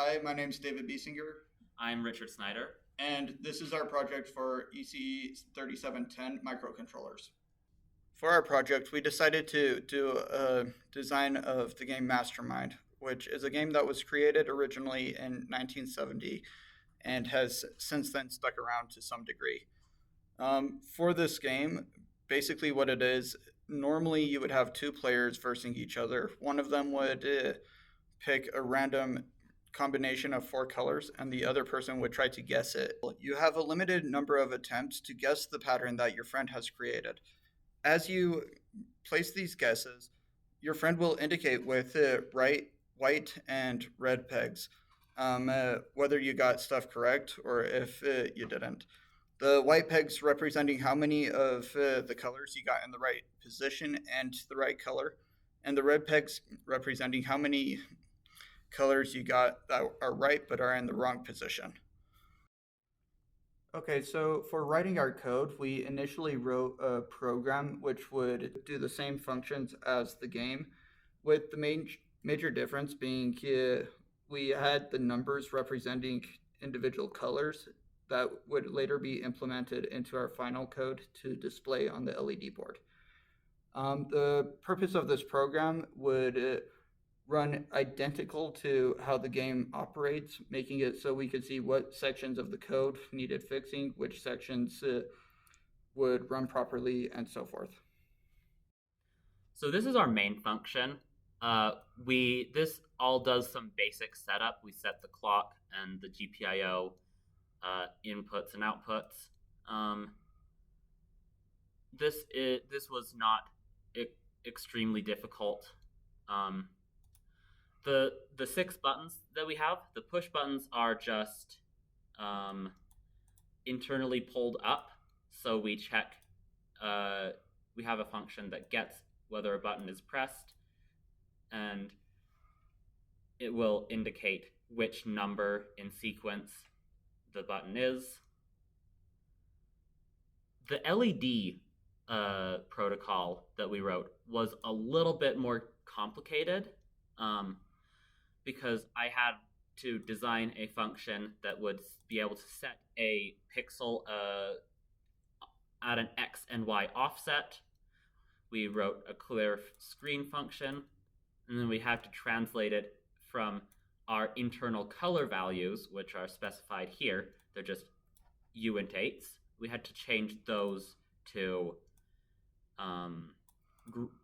Hi, my name's David Biesinger, I'm Richard Snyder. and this is our project for ECE 3710 microcontrollers. For our project, we decided to do a design of the game Mastermind, which is a game that was created originally in 1970 and has since then stuck around to some degree. For this game, basically what it is, normally you would have two players versing each other. One of them would pick a random combination of four colors, and the other person would try to guess it. You have a limited number of attempts to guess the pattern that your friend has created. As you place these guesses, your friend will indicate with right, white, and red pegs whether you got stuff correct or if you didn't. The white pegs representing how many of the colors you got in the right position and the right color, and the red pegs representing how many colors you got that are right but are in the wrong position. Okay, so for writing our code, we initially wrote a program which would do the same functions as the game, with the major difference being we had the numbers representing individual colors that would later be implemented into our final code to display on the LED board. The purpose of this program would run identical to how the game operates, making it so we could see what sections of the code needed fixing, which sections would run properly, and so forth. So this is our main function. This all does some basic setup. We set the clock and the GPIO inputs and outputs. This was not extremely difficult. Um, the six buttons that we have, the push buttons are just internally pulled up. So we check. We have a function that gets whether a button is pressed, and it will indicate which number in sequence the button is. The LED protocol that we wrote was a little bit more complicated because I had to design a function that would be able to set a pixel at an X and Y offset. We wrote a clear screen function, and then we had to translate it from our internal color values, which are specified here. They're just uint8s. We had to change those to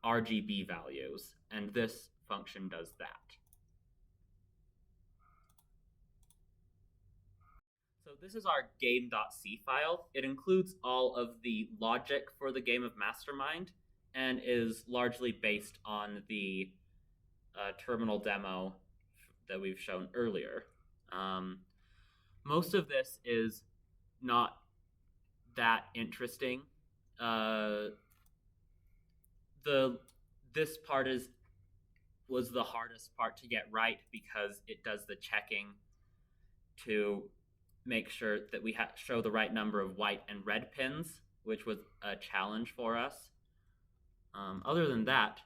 RGB values, and this function does that. So this is our game.c file. It includes all of the logic for the game of Mastermind and is largely based on the terminal demo that we've shown earlier. Most of this is not that interesting. This part was the hardest part to get right because it does the checking to make sure that we show the right number of white and red pins, which was a challenge for us. Other than that,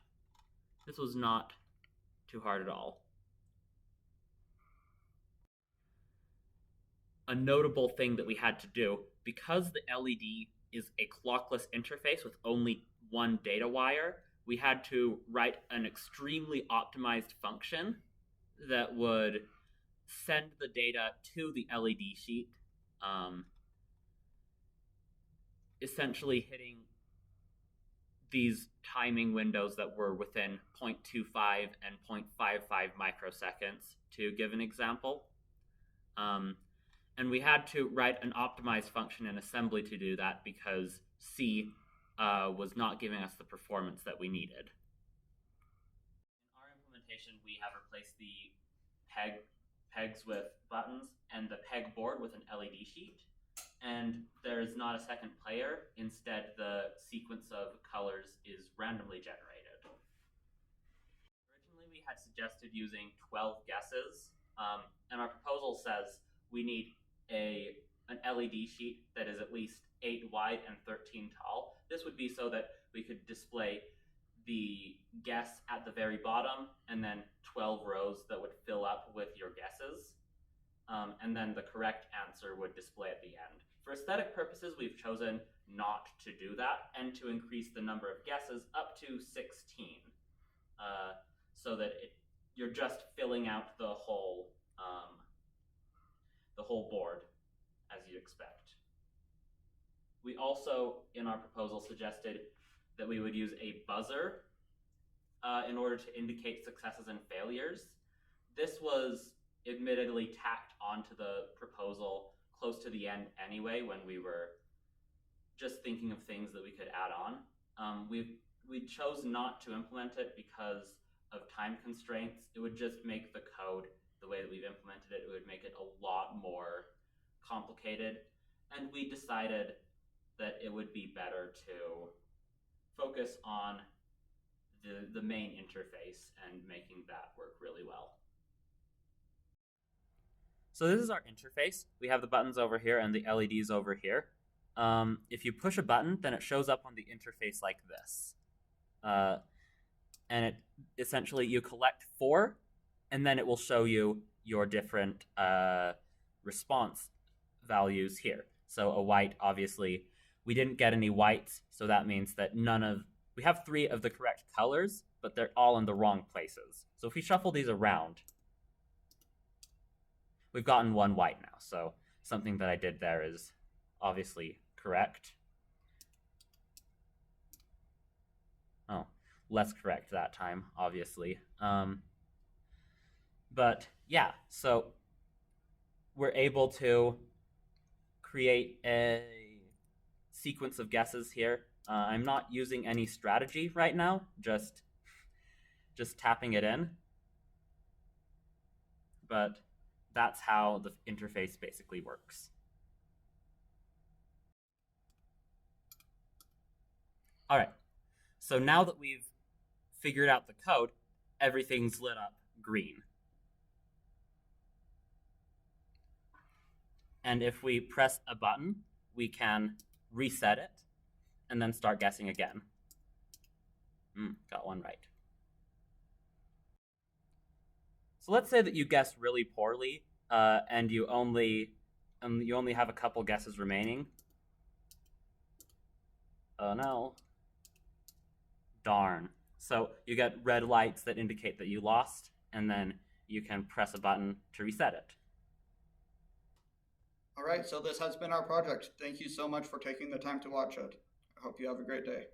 this was not too hard at all. A notable thing that we had to do, because the LED is a clockless interface with only one data wire, we had to write an extremely optimized function that would send the data to the LED sheet, essentially hitting these timing windows that were within 0.25 and 0.55 microseconds, to give an example. And we had to write an optimized function in assembly to do that because C was not giving us the performance that we needed. In our implementation, we have replaced the pegs with buttons and the peg board with an LED sheet. And there's not a second player. Instead, the sequence of colors is randomly generated. Originally, we had suggested using 12 guesses, and our proposal says we need an LED sheet that is at least 8 wide and 13 tall. This would be so that we could display the guess at the very bottom, and then 12 rows that would fill up with your guesses. And then the correct answer would display at the end. For aesthetic purposes, we've chosen not to do that and to increase the number of guesses up to 16, so that you're just filling out the whole board as you'd expect. We also, in our proposal, suggested that we would use a buzzer in order to indicate successes and failures. This was admittedly tacked onto the proposal close to the end anyway, when we were just thinking of things that we could add on. We chose not to implement it because of time constraints. It would just make the code, the way that we've implemented it, it would make it a lot more complicated. And we decided that it would be better to focus on the main interface and making that work really well. So this is our interface. We have the buttons over here and the LEDs over here. If you push a button, then it shows up on the interface like this. And it essentially, you collect 4, and then it will show you your different response values here. So a white, obviously, we didn't get any whites, so that means that we have 3 of the correct colors, but they're all in the wrong places. So if we shuffle these around, we've gotten 1 white now. So something that I did there is obviously correct. Oh, less correct that time, obviously. But yeah, so we're able to create a sequence of guesses here. I'm not using any strategy right now, just tapping it in. But that's how the interface basically works. All right, so now that we've figured out the code, everything's lit up green. And if we press a button, we can reset it and then start guessing again. Got 1 right. So let's say that you guessed really poorly, and you only have a couple guesses remaining. Oh no. Darn. So you get red lights that indicate that you lost, and then you can press a button to reset it. All right, so this has been our project. Thank you so much for taking the time to watch it. I hope you have a great day.